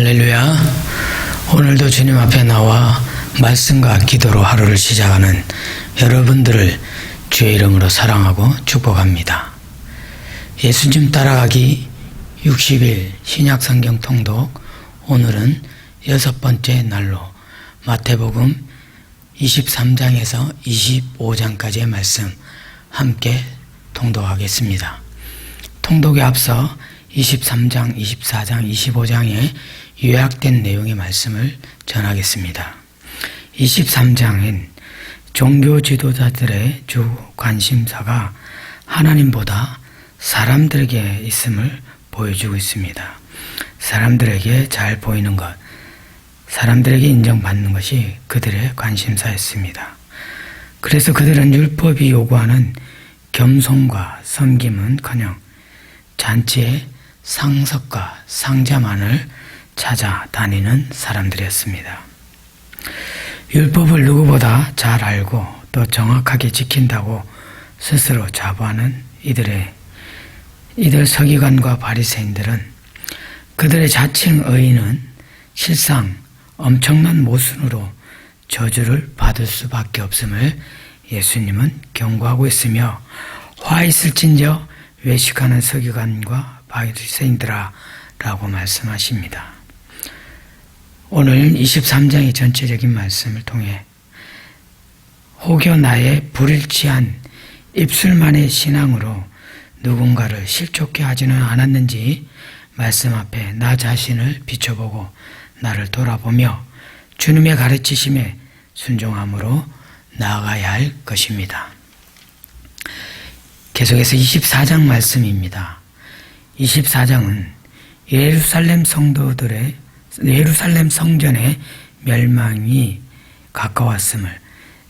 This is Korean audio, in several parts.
할렐루야. 오늘도 주님 앞에 나와 말씀과 기도로 하루를 시작하는 여러분들을 주의 이름으로 사랑하고 축복합니다. 예수님 따라가기 60일 신약성경 통독, 오늘은 6번째 날로 마태복음 23장에서 25장까지의 말씀 함께 통독하겠습니다. 통독에 앞서 23장, 24장, 25장에 요약된 내용의 말씀을 전하겠습니다. 23장엔 종교 지도자들의 주 관심사가 하나님보다 사람들에게 있음을 보여주고 있습니다. 사람들에게 잘 보이는 것, 사람들에게 인정받는 것이 그들의 관심사였습니다. 그래서 그들은 율법이 요구하는 겸손과 섬김은커녕 잔치에 상석과 상자만을 찾아다니는 사람들이었습니다. 율법을 누구보다 잘 알고 또 정확하게 지킨다고 스스로 자부하는 이들 서기관과 바리새인들은 그들의 자칭 의인은 실상 엄청난 모순으로 저주를 받을 수밖에 없음을 예수님은 경고하고 있으며, 화 있을진저 외식하는 서기관과 바리새인들아 라고 말씀하십니다. 오늘 23장의 전체적인 말씀을 통해 혹여 나의 불일치한 입술만의 신앙으로 누군가를 실족해 하지는 않았는지 말씀 앞에 나 자신을 비춰보고 나를 돌아보며 주님의 가르치심에 순종함으로 나아가야 할 것입니다. 계속해서 24장 말씀입니다. 24장은 예루살렘 성전의 멸망이 가까웠음을,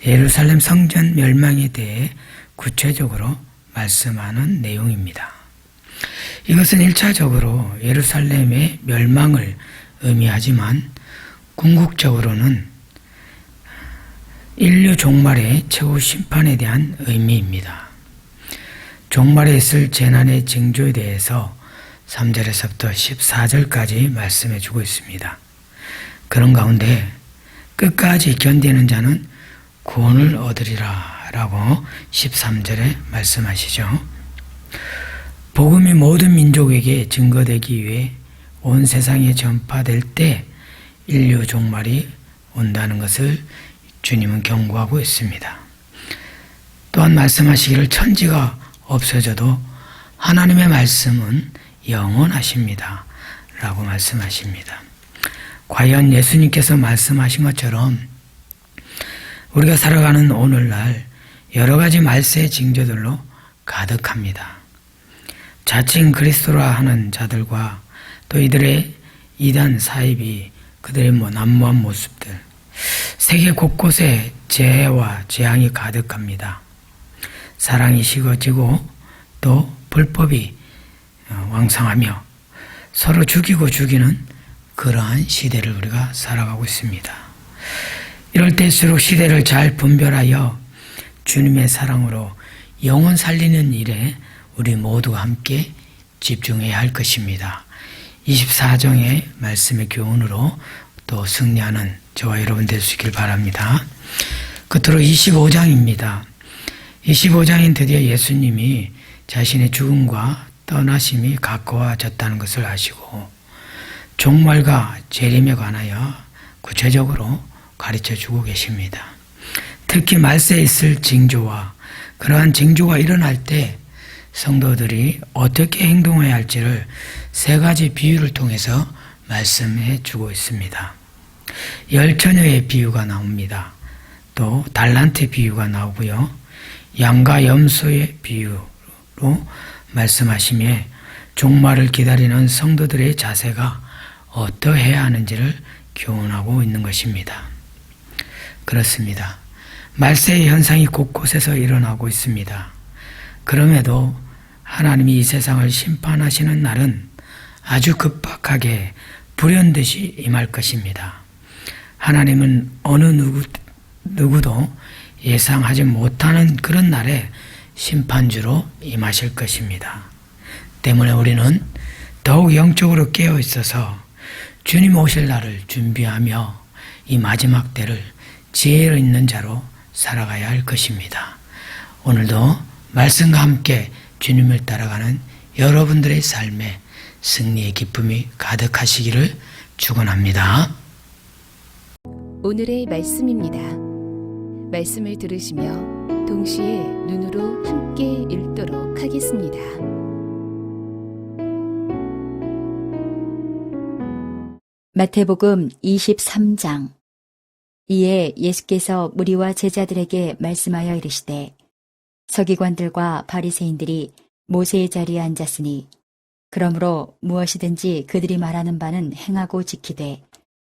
예루살렘 성전 멸망에 대해 구체적으로 말씀하는 내용입니다. 이것은 1차적으로 예루살렘의 멸망을 의미하지만 궁극적으로는 인류 종말의 최후 심판에 대한 의미입니다. 종말에 있을 재난의 징조에 대해서 3절에서부터 14절까지 말씀해 주고 있습니다. 그런 가운데 끝까지 견디는 자는 구원을 얻으리라 라고 13절에 말씀하시죠. 복음이 모든 민족에게 증거되기 위해 온 세상에 전파될 때 인류 종말이 온다는 것을 주님은 경고하고 있습니다. 또한 말씀하시기를 천지가 없어져도 하나님의 말씀은 영원하십니다 라고 말씀하십니다. 과연 예수님께서 말씀하신 것처럼 우리가 살아가는 오늘날 여러 가지 말세의 징조들로 가득합니다. 자칭 그리스도라 하는 자들과 또 이들의 이단 사입이 그들의 난무한 모습들, 세계 곳곳에 재해와 재앙이 가득합니다. 사랑이 식어지고 또 불법이 왕성하며 서로 죽이고 죽이는 그러한 시대를 우리가 살아가고 있습니다. 이럴 때일수록 시대를 잘 분별하여 주님의 사랑으로 영혼 살리는 일에 우리 모두가 함께 집중해야 할 것입니다. 24장의 말씀의 교훈으로 또 승리하는 저와 여러분 될 수 있길 바랍니다. 끝으로 25장입니다. 25장인 드디어 예수님이 자신의 죽음과 떠나심이 가까워졌다는 것을 아시고 종말과 재림에 관하여 구체적으로 가르쳐주고 계십니다. 특히 말세에 있을 징조와 그러한 징조가 일어날 때 성도들이 어떻게 행동해야 할지를 3가지 비유를 통해서 말씀해 주고 있습니다. 열처녀의 비유가 나옵니다. 또 달란트 비유가 나오고요. 양과 염소의 비유로 말씀하시며 종말을 기다리는 성도들의 자세가 어떠해야 하는지를 교훈하고 있는 것입니다. 그렇습니다. 말세의 현상이 곳곳에서 일어나고 있습니다. 그럼에도 하나님이 이 세상을 심판하시는 날은 아주 급박하게 불현듯이 임할 것입니다. 하나님은 어느 누구도 예상하지 못하는 그런 날에 심판주로 임하실 것입니다. 때문에 우리는 더욱 영적으로 깨어 있어서 주님 오실 날을 준비하며 이 마지막 때를 지혜로 있는 자로 살아가야 할 것입니다. 오늘도 말씀과 함께 주님을 따라가는 여러분들의 삶에 승리의 기쁨이 가득하시기를 축원합니다. 오늘의 말씀입니다. 말씀을 들으시며 동시에 눈으로 함께 읽도록 하겠습니다. 마태복음 23장. 이에 예수께서 무리와 제자들에게 말씀하여 이르시되 서기관들과 바리새인들이 모세의 자리에 앉았으니 그러므로 무엇이든지 그들이 말하는 바는 행하고 지키되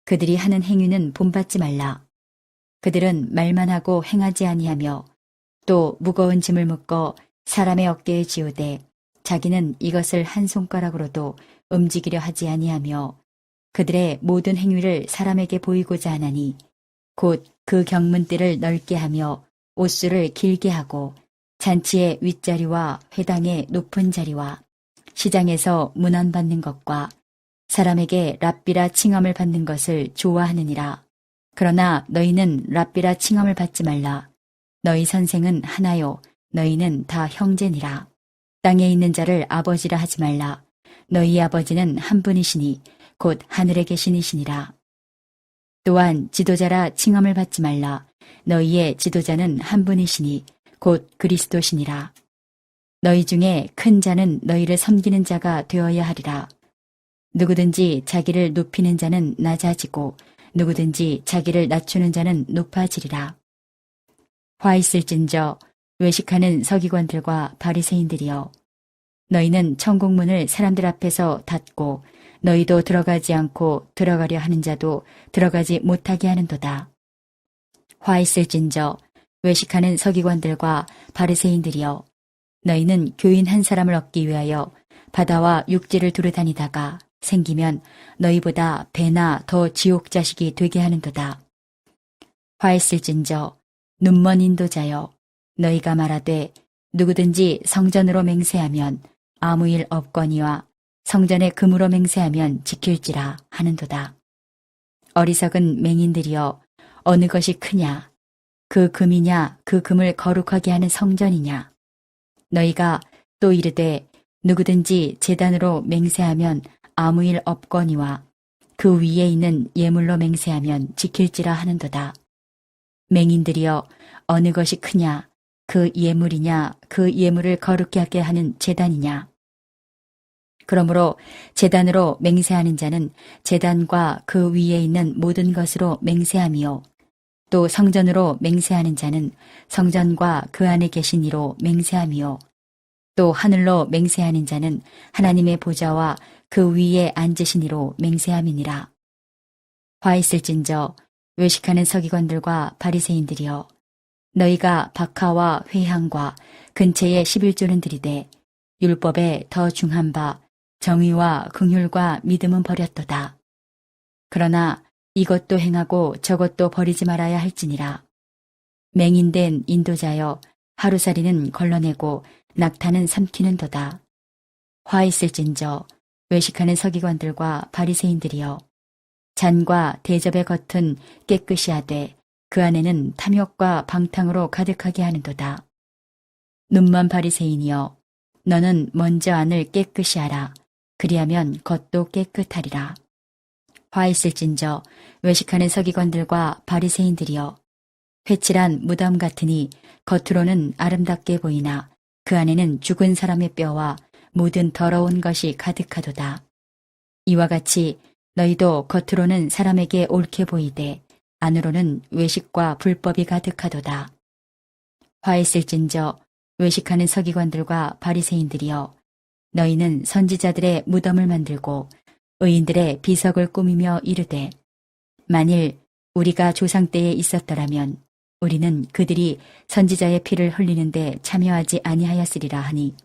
그들이 하는 행위는 본받지 말라. 그들은 말만 하고 행하지 아니하며 또 무거운 짐을 묶어 사람의 어깨에 지우되 자기는 이것을 한 손가락으로도 움직이려 하지 아니하며 그들의 모든 행위를 사람에게 보이고자 하나니 곧 그 경문대를 넓게 하며 옷수를 길게 하고 잔치의 윗자리와 회당의 높은 자리와 시장에서 문안받는 것과 사람에게 랍비라 칭함을 받는 것을 좋아하느니라. 그러나 너희는 랍비라 칭함을 받지 말라. 너희 선생은 하나요. 너희는 다 형제니라. 땅에 있는 자를 아버지라 하지 말라. 너희 아버지는 한 분이시니 곧 하늘에 계시니시니라. 또한 지도자라 칭함을 받지 말라. 너희의 지도자는 한 분이시니 곧 그리스도시니라. 너희 중에 큰 자는 너희를 섬기는 자가 되어야 하리라. 누구든지 자기를 높이는 자는 낮아지고 누구든지 자기를 낮추는 자는 높아지리라. 화 있을진저 외식하는 서기관들과 바리새인들이여, 너희는 천국문을 사람들 앞에서 닫고 너희도 들어가지 않고 들어가려 하는 자도 들어가지 못하게 하는도다. 화 있을진저 외식하는 서기관들과 바리새인들이여, 너희는 교인 한 사람을 얻기 위하여 바다와 육지를 두루다니다가 생기면 너희보다 배나 더 지옥 자식이 되게 하는도다. 화 있을진저 눈먼 인도자여, 너희가 말하되 누구든지 성전으로 맹세하면 아무 일 없거니와 성전에 금으로 맹세하면 지킬지라 하는도다. 어리석은 맹인들이여, 어느 것이 크냐? 그 금이냐, 그 금을 거룩하게 하는 성전이냐? 너희가 또 이르되 누구든지 제단으로 맹세하면 아무 일 없거니와 그 위에 있는 예물로 맹세하면 지킬지라 하는도다. 맹인들이여, 어느 것이 크냐? 그 예물이냐, 그 예물을 거룩게 하게 하는 제단이냐? 그러므로 제단으로 맹세하는 자는 제단과 그 위에 있는 모든 것으로 맹세함이요, 또 성전으로 맹세하는 자는 성전과 그 안에 계신 이로 맹세함이요, 또 하늘로 맹세하는 자는 하나님의 보좌와 그 위에 앉으신 이로 맹세함이니라. 화 있을진저 외식하는 서기관들과 바리새인들이여, 너희가 박하와 회향과 근처에 11조는 들이되 율법에 더 중한 바 정의와 긍휼과 믿음은 버렸도다. 그러나 이것도 행하고 저것도 버리지 말아야 할지니라. 맹인된 인도자여, 하루살이는 걸러내고 낙타는 삼키는도다. 화 있을진저 외식하는 서기관들과 바리새인들이여, 잔과 대접의 겉은 깨끗이 하되 그 안에는 탐욕과 방탕으로 가득하게 하는도다. 눈먼 바리새인이여, 너는 먼저 안을 깨끗이 하라. 그리하면 겉도 깨끗하리라. 화 있을진저 외식하는 서기관들과 바리새인들이여, 회칠한 무덤 같으니 겉으로는 아름답게 보이나 그 안에는 죽은 사람의 뼈와 모든 더러운 것이 가득하도다. 이와 같이 너희도 겉으로는 사람에게 옳게 보이되 안으로는 외식과 불법이 가득하도다. 화 있을진저 외식하는 서기관들과 바리새인들이여, 너희는 선지자들의 무덤을 만들고 의인들의 비석을 꾸미며 이르되 만일 우리가 조상 때에 있었더라면 우리는 그들이 선지자의 피를 흘리는데 참여하지 아니하였으리라 하니,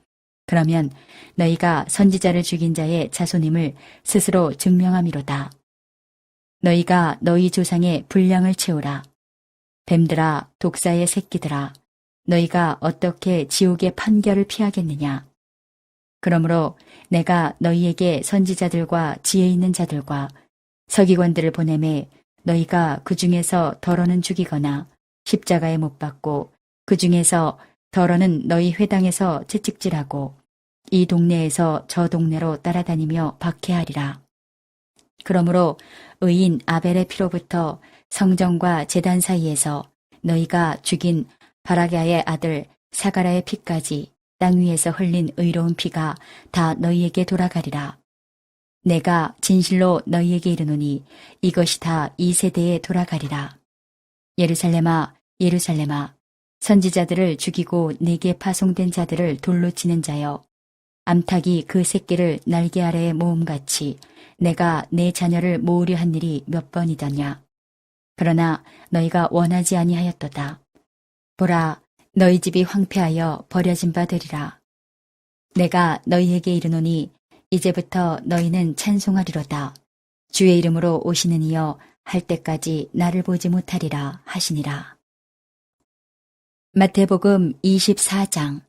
그러면 너희가 선지자를 죽인 자의 자손임을 스스로 증명함이로다. 너희가 너희 조상의 분량을 채우라. 뱀들아, 독사의 새끼들아, 너희가 어떻게 지옥의 판결을 피하겠느냐? 그러므로 내가 너희에게 선지자들과 지혜 있는 자들과 서기관들을 보내매 너희가 그 중에서 덜어는 죽이거나 십자가에 못 박고 그 중에서 덜어는 너희 회당에서 채찍질하고 이 동네에서 저 동네로 따라다니며 박해하리라. 그러므로 의인 아벨의 피로부터 성전과 제단 사이에서 너희가 죽인 바라갸의 아들 사가라의 피까지 땅 위에서 흘린 의로운 피가 다 너희에게 돌아가리라. 내가 진실로 너희에게 이르노니 이것이 다 이 세대에 돌아가리라. 예루살렘아, 예루살렘아, 선지자들을 죽이고 내게 파송된 자들을 돌로 치는 자여, 암탉이 그 새끼를 날개 아래에 모음같이 내가 내 자녀를 모으려 한 일이 몇 번이더냐. 그러나 너희가 원하지 아니하였도다. 보라, 너희 집이 황폐하여 버려진 바 되리라. 내가 너희에게 이르노니 이제부터 너희는 찬송하리로다. 주의 이름으로 오시는 이여 할 때까지 나를 보지 못하리라 하시니라. 마태복음 24장.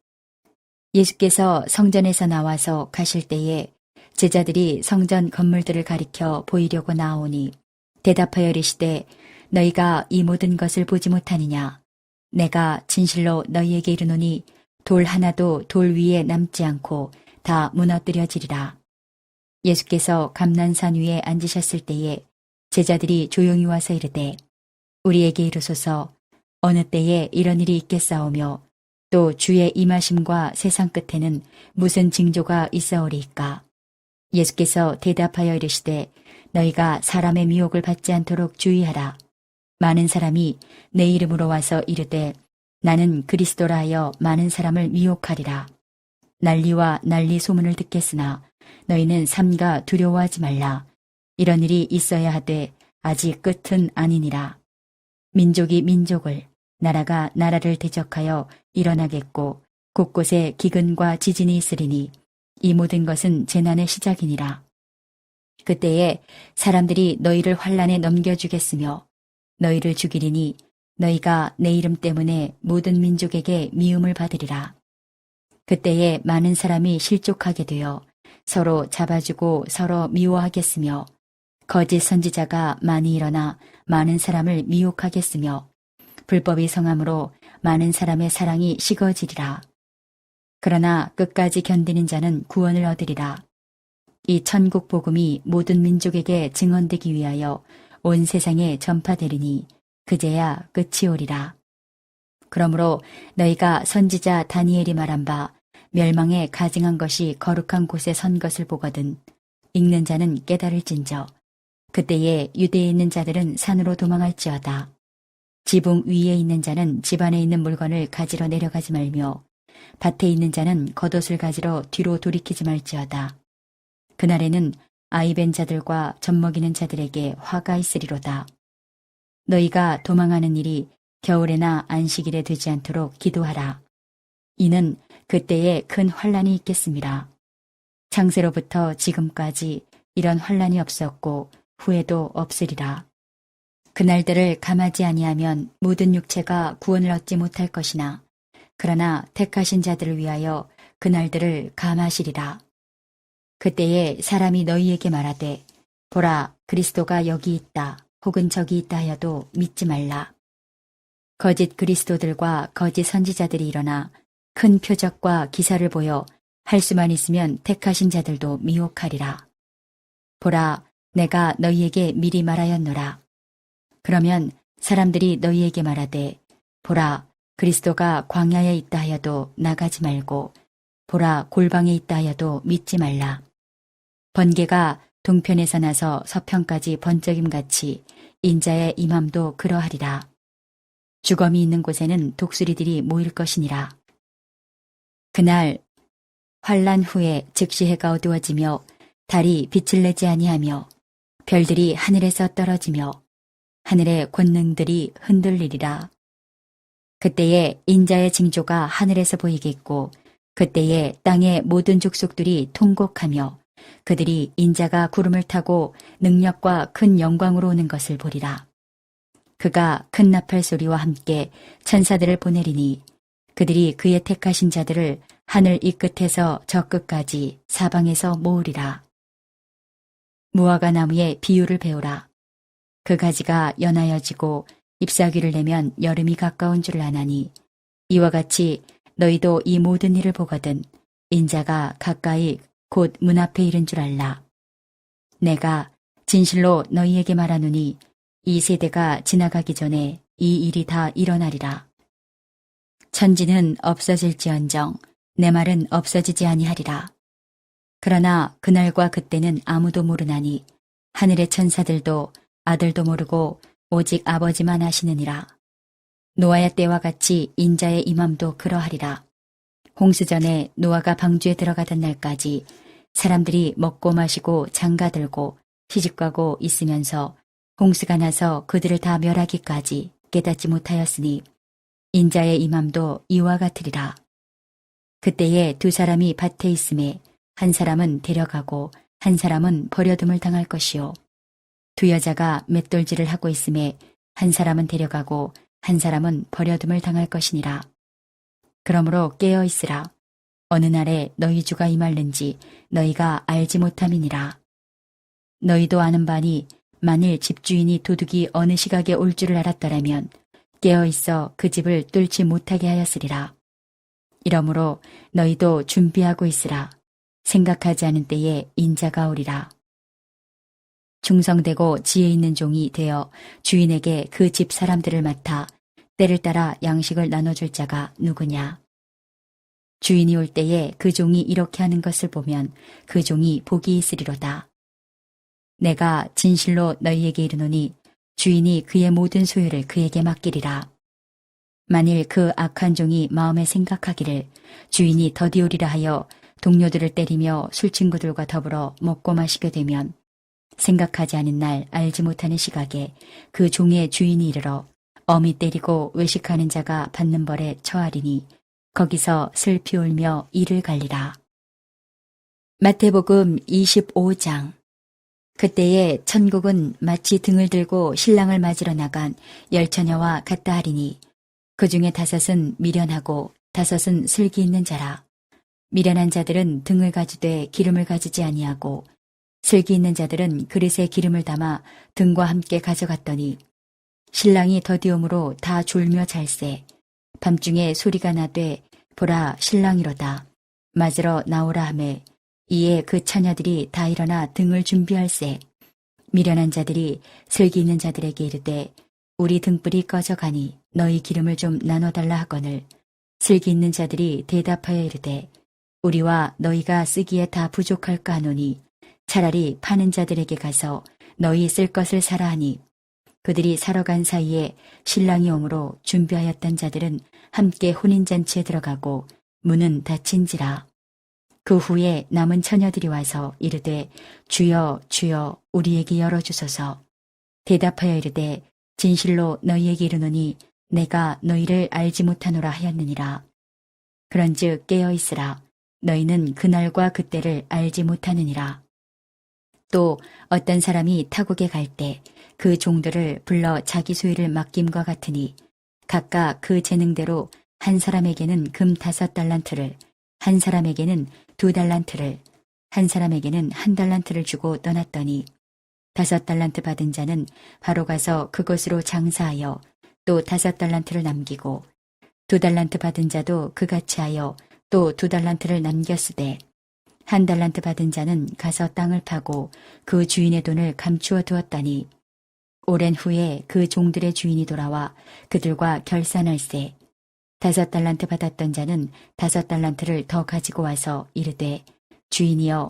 예수께서 성전에서 나와서 가실 때에 제자들이 성전 건물들을 가리켜 보이려고 나오니 대답하여 이르시되 너희가 이 모든 것을 보지 못하느냐. 내가 진실로 너희에게 이르노니 돌 하나도 돌 위에 남지 않고 다 무너뜨려지리라. 예수께서 감난산 위에 앉으셨을 때에 제자들이 조용히 와서 이르되 우리에게 이르소서 어느 때에 이런 일이 있겠사오며 또 주의 임하심과 세상 끝에는 무슨 징조가 있사오리이까. 예수께서 대답하여 이르시되 너희가 사람의 미혹을 받지 않도록 주의하라. 많은 사람이 내 이름으로 와서 이르되 나는 그리스도라 하여 많은 사람을 미혹하리라. 난리와 난리 소문을 듣겠으나 너희는 삼가 두려워하지 말라. 이런 일이 있어야 하되 아직 끝은 아니니라. 민족이 민족을, 나라가 나라를 대적하여 일어나겠고 곳곳에 기근과 지진이 있으리니 이 모든 것은 재난의 시작이니라. 그때에 사람들이 너희를 환난에 넘겨주겠으며 너희를 죽이리니 너희가 내 이름 때문에 모든 민족에게 미움을 받으리라. 그때에 많은 사람이 실족하게 되어 서로 잡아주고 서로 미워하겠으며 거짓 선지자가 많이 일어나 많은 사람을 미혹하겠으며 불법이 성함으로 많은 사람의 사랑이 식어지리라. 그러나 끝까지 견디는 자는 구원을 얻으리라. 이 천국 복음이 모든 민족에게 증언되기 위하여 온 세상에 전파되리니 그제야 끝이 오리라. 그러므로 너희가 선지자 다니엘이 말한 바 멸망에 가증한 것이 거룩한 곳에 선 것을 보거든 읽는 자는 깨달을진저 그때에 유대에 있는 자들은 산으로 도망할지어다. 지붕 위에 있는 자는 집 안에 있는 물건을 가지러 내려가지 말며 밭에 있는 자는 겉옷을 가지러 뒤로 돌이키지 말지어다. 그날에는 아이벤 자들과 젖먹이는 자들에게 화가 있으리로다. 너희가 도망하는 일이 겨울에나 안식일에 되지 않도록 기도하라. 이는 그때에 큰 환란이 있겠습니다. 창세로부터 지금까지 이런 환란이 없었고 후에도 없으리라. 그날들을 감하지 아니하면 모든 육체가 구원을 얻지 못할 것이나 그러나 택하신 자들을 위하여 그날들을 감하시리라. 그때에 사람이 너희에게 말하되 보라 그리스도가 여기 있다 혹은 저기 있다 하여도 믿지 말라. 거짓 그리스도들과 거짓 선지자들이 일어나 큰 표적과 기사를 보여 할 수만 있으면 택하신 자들도 미혹하리라. 보라 내가 너희에게 미리 말하였노라. 그러면 사람들이 너희에게 말하되 보라 그리스도가 광야에 있다 하여도 나가지 말고 보라 골방에 있다 하여도 믿지 말라. 번개가 동편에서 나서 서편까지 번쩍임같이 인자의 임함도 그러하리라. 주검이 있는 곳에는 독수리들이 모일 것이니라. 그날 환란 후에 즉시 해가 어두워지며 달이 빛을 내지 아니하며 별들이 하늘에서 떨어지며 하늘의 권능들이 흔들리리라. 그때에 인자의 징조가 하늘에서 보이겠고 그때에 땅의 모든 족속들이 통곡하며 그들이 인자가 구름을 타고 능력과 큰 영광으로 오는 것을 보리라. 그가 큰 나팔 소리와 함께 천사들을 보내리니 그들이 그의 택하신 자들을 하늘 이 끝에서 저 끝까지 사방에서 모으리라. 무화과 나무의 비유를 배우라. 그 가지가 연하여지고 잎사귀를 내면 여름이 가까운 줄을 아나니 이와 같이 너희도 이 모든 일을 보거든 인자가 가까이 곧 문 앞에 이른 줄 알라. 내가 진실로 너희에게 말하노니 이 세대가 지나가기 전에 이 일이 다 일어나리라. 천지는 없어질지언정 내 말은 없어지지 아니하리라. 그러나 그날과 그때는 아무도 모르나니 하늘의 천사들도 아들도 모르고 오직 아버지만 아시느니라. 노아의 때와 같이 인자의 임함도 그러하리라. 홍수전에 노아가 방주에 들어가던 날까지 사람들이 먹고 마시고 장가들고 시집가고 있으면서 홍수가 나서 그들을 다 멸하기까지 깨닫지 못하였으니 인자의 임함도 이와 같으리라. 그때에 두 사람이 밭에 있음에 한 사람은 데려가고 한 사람은 버려둠을 당할 것이요. 두 여자가 맷돌질을 하고 있음에 한 사람은 데려가고 한 사람은 버려둠을 당할 것이니라. 그러므로 깨어 있으라. 어느 날에 너희 주가 임할는지 너희가 알지 못함이니라. 너희도 아는 바니 만일 집주인이 도둑이 어느 시각에 올 줄을 알았더라면 깨어 있어 그 집을 뚫지 못하게 하였으리라. 이러므로 너희도 준비하고 있으라. 생각하지 않은 때에 인자가 오리라. 충성되고 지혜 있는 종이 되어 주인에게 그 집 사람들을 맡아 때를 따라 양식을 나눠줄 자가 누구냐. 주인이 올 때에 그 종이 이렇게 하는 것을 보면 그 종이 복이 있으리로다. 내가 진실로 너희에게 이르노니 주인이 그의 모든 소유를 그에게 맡기리라. 만일 그 악한 종이 마음에 생각하기를 주인이 더디오리라 하여 동료들을 때리며 술친구들과 더불어 먹고 마시게 되면 생각하지 않은 날 알지 못하는 시각에 그 종의 주인이 이르러 엄히 때리고 외식하는 자가 받는 벌에 처하리니 거기서 슬피 울며 이를 갈리라. 마태복음 25장. 그때에 천국은 마치 등을 들고 신랑을 맞으러 나간 열처녀와 같다 하리니 그 중에 5은 미련하고 5은 슬기 있는 자라. 미련한 자들은 등을 가지되 기름을 가지지 아니하고 슬기 있는 자들은 그릇에 기름을 담아 등과 함께 가져갔더니 신랑이 더디움으로 다 졸며 잘세. 밤중에 소리가 나되 보라 신랑이로다. 맞으러 나오라 하매 이에 그 처녀들이 다 일어나 등을 준비할세. 미련한 자들이 슬기 있는 자들에게 이르되 우리 등불이 꺼져가니 너희 기름을 좀 나눠달라 하거늘 슬기 있는 자들이 대답하여 이르되 우리와 너희가 쓰기에 다 부족할까 하노니 차라리 파는 자들에게 가서 너희 쓸 것을 사라 하니 그들이 사러 간 사이에 신랑이 오므로 준비하였던 자들은 함께 혼인잔치에 들어가고 문은 닫힌지라. 그 후에 남은 처녀들이 와서 이르되 주여 주여 우리에게 열어주소서. 대답하여 이르되 진실로 너희에게 이르노니 내가 너희를 알지 못하노라 하였느니라. 그런즉 깨어있으라. 너희는 그날과 그때를 알지 못하느니라. 또 어떤 사람이 타국에 갈 때 그 종들을 불러 자기 소유를 맡김과 같으니 각각 그 재능대로 한 사람에게는 금 5달란트를, 한 사람에게는 2달란트를, 한 사람에게는 1달란트를 주고 떠났더니 5달란트 받은 자는 바로 가서 그것으로 장사하여 또 5달란트를 남기고 2달란트 받은 자도 그같이 하여 또 2달란트를 남겼으되 1달란트 받은 자는 가서 땅을 파고 그 주인의 돈을 감추어 두었다니 오랜 후에 그 종들의 주인이 돌아와 그들과 결산할세. 5달란트 받았던 자는 5달란트를 더 가지고 와서 이르되 주인이여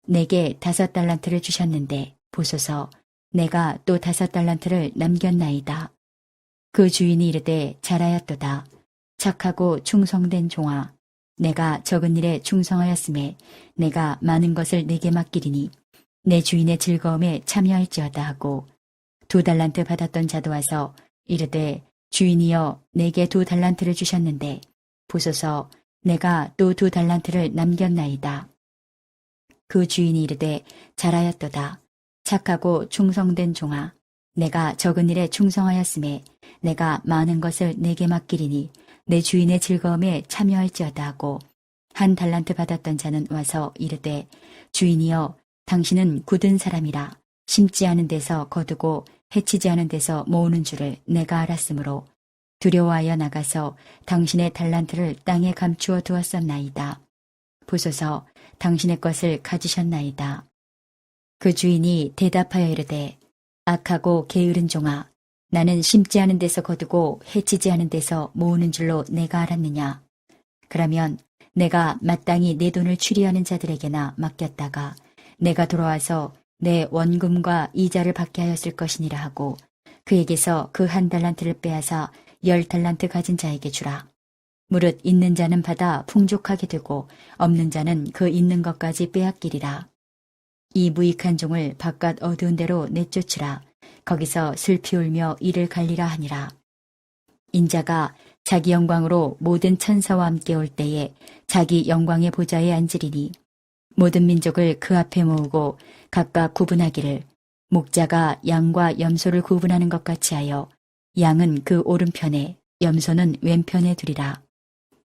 내게 5달란트를 주셨는데 보소서 내가 또 5달란트를 남겼나이다. 그 주인이 이르되 잘하였도다. 착하고 충성된 종아 내가 적은 일에 충성하였음에 내가 많은 것을 내게 맡기리니 내 주인의 즐거움에 참여할지어다 하고 2달란트 받았던 자도 와서 이르되 주인이여 내게 2달란트를 주셨는데 보소서 내가 또 2달란트를 남겼나이다. 그 주인이 이르되 잘하였도다. 착하고 충성된 종아 내가 적은 일에 충성하였음에 내가 많은 것을 내게 맡기리니 내 주인의 즐거움에 참여할지어다 하고 1달란트 받았던 자는 와서 이르되 주인이여 당신은 굳은 사람이라 심지 않은 데서 거두고 해치지 않은 데서 모으는 줄을 내가 알았으므로 두려워하여 나가서 당신의 달란트를 땅에 감추어 두었었나이다. 보소서, 당신의 것을 가지셨나이다. 그 주인이 대답하여 이르되, 악하고 게으른 종아, 나는 심지 않은 데서 거두고 해치지 않은 데서 모으는 줄로 내가 알았느냐. 그러면 내가 마땅히 내 돈을 추리하는 자들에게나 맡겼다가 내가 돌아와서 내 원금과 이자를 받게 하였을 것이니라 하고 그에게서 그 한 달란트를 빼앗아 10달란트 가진 자에게 주라. 무릇 있는 자는 받아 풍족하게 되고 없는 자는 그 있는 것까지 빼앗기리라. 이 무익한 종을 바깥 어두운 데로 내쫓으라. 거기서 슬피 울며 이를 갈리라 하니라. 인자가 자기 영광으로 모든 천사와 함께 올 때에 자기 영광의 보좌에 앉으리니 모든 민족을 그 앞에 모으고 각각 구분하기를 목자가 양과 염소를 구분하는 것 같이 하여 양은 그 오른편에 염소는 왼편에 두리라.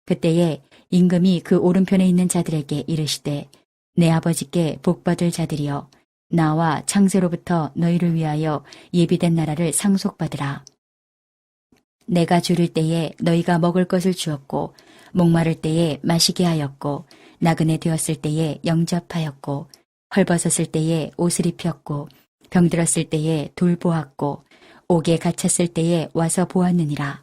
그때에 임금이 그 오른편에 있는 자들에게 이르시되 내 아버지께 복받을 자들이여 나와 창세로부터 너희를 위하여 예비된 나라를 상속받으라. 내가 줄일 때에 너희가 먹을 것을 주었고 목마를 때에 마시게 하였고 나그네 되었을 때에 영접하였고 헐벗었을 때에 옷을 입혔고 병들었을 때에 돌보았고 옥에 갇혔을 때에 와서 보았느니라.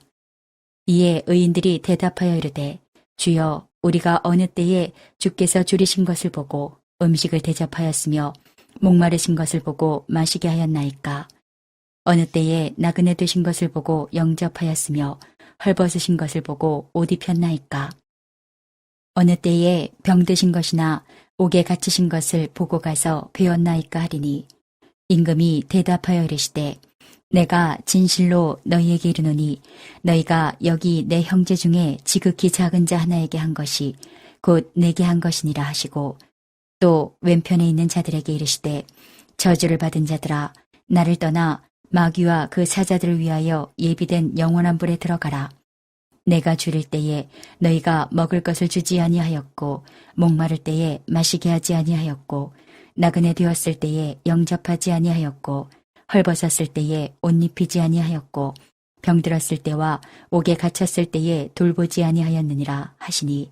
이에 의인들이 대답하여 이르되 주여 우리가 어느 때에 주께서 줄이신 것을 보고 음식을 대접하였으며 목마르신 것을 보고 마시게 하였나이까. 어느 때에 나그네 되신 것을 보고 영접하였으며 헐벗으신 것을 보고 옷 입혔나이까. 어느 때에 병드신 것이나 옥에 갇히신 것을 보고 가서 배웠나이까 하리니 임금이 대답하여 이르시되 내가 진실로 너희에게 이르노니 너희가 여기 내 형제 중에 지극히 작은 자 하나에게 한 것이 곧 내게 한 것이니라 하시고 또 왼편에 있는 자들에게 이르시되 저주를 받은 자들아 나를 떠나 마귀와 그 사자들을 위하여 예비된 영원한 불에 들어가라. 내가 줄일 때에 너희가 먹을 것을 주지 아니하였고 목마를 때에 마시게 하지 아니하였고 나그네 되었을 때에 영접하지 아니하였고 헐벗었을 때에 옷 입히지 아니하였고 병들었을 때와 옥에 갇혔을 때에 돌보지 아니하였느니라 하시니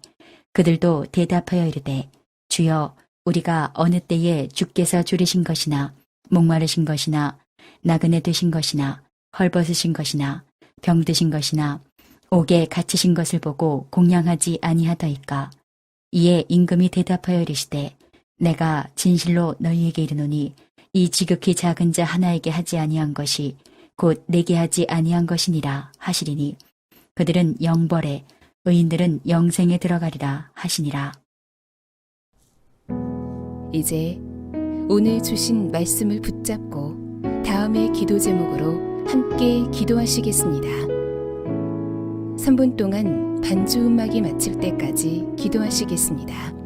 그들도 대답하여 이르되 주여 우리가 어느 때에 주께서 줄이신 것이나 목마르신 것이나 나그네 되신 것이나 헐벗으신 것이나 병드신 것이나 옥에 갇히신 것을 보고 공양하지 아니하더이까. 이에 임금이 대답하여 이르시되 내가 진실로 너희에게 이르노니 이 지극히 작은 자 하나에게 하지 아니한 것이 곧 내게 하지 아니한 것이니라 하시리니 그들은 영벌에 의인들은 영생에 들어가리라 하시니라. 이제 오늘 주신 말씀을 붙잡고 다음의 기도 제목으로 함께 기도하시겠습니다. 3분 동안 반주 음악이 마칠 때까지 기도하시겠습니다.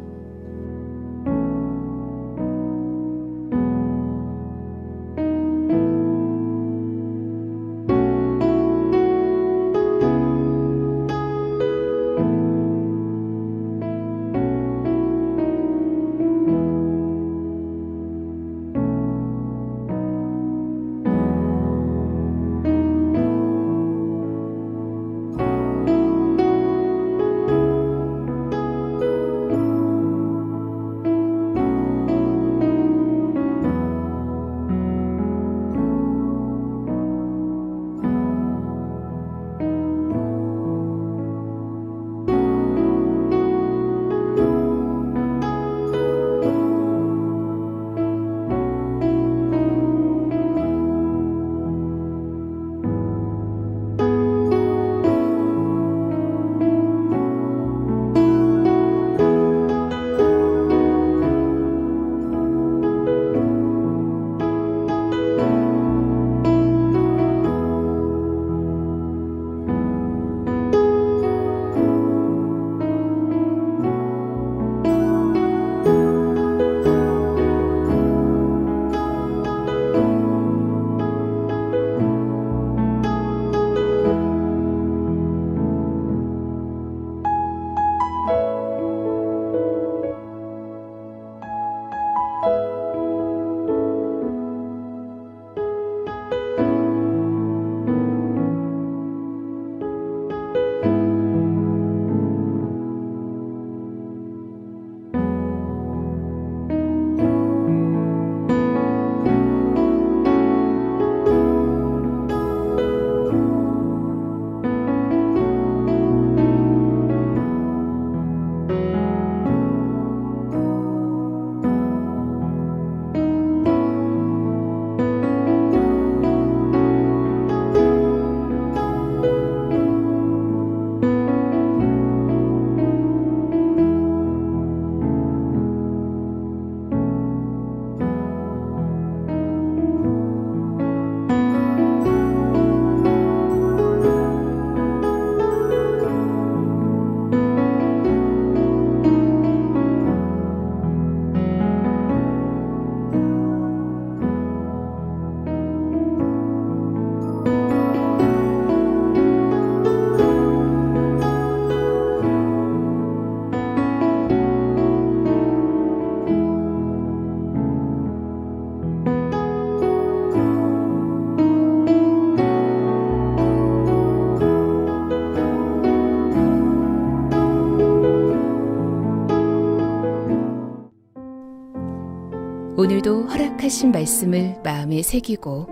오늘도 허락하신 말씀을 마음에 새기고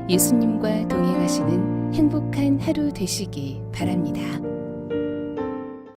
예수님과 동행하시는 행복한 하루 되시기 바랍니다.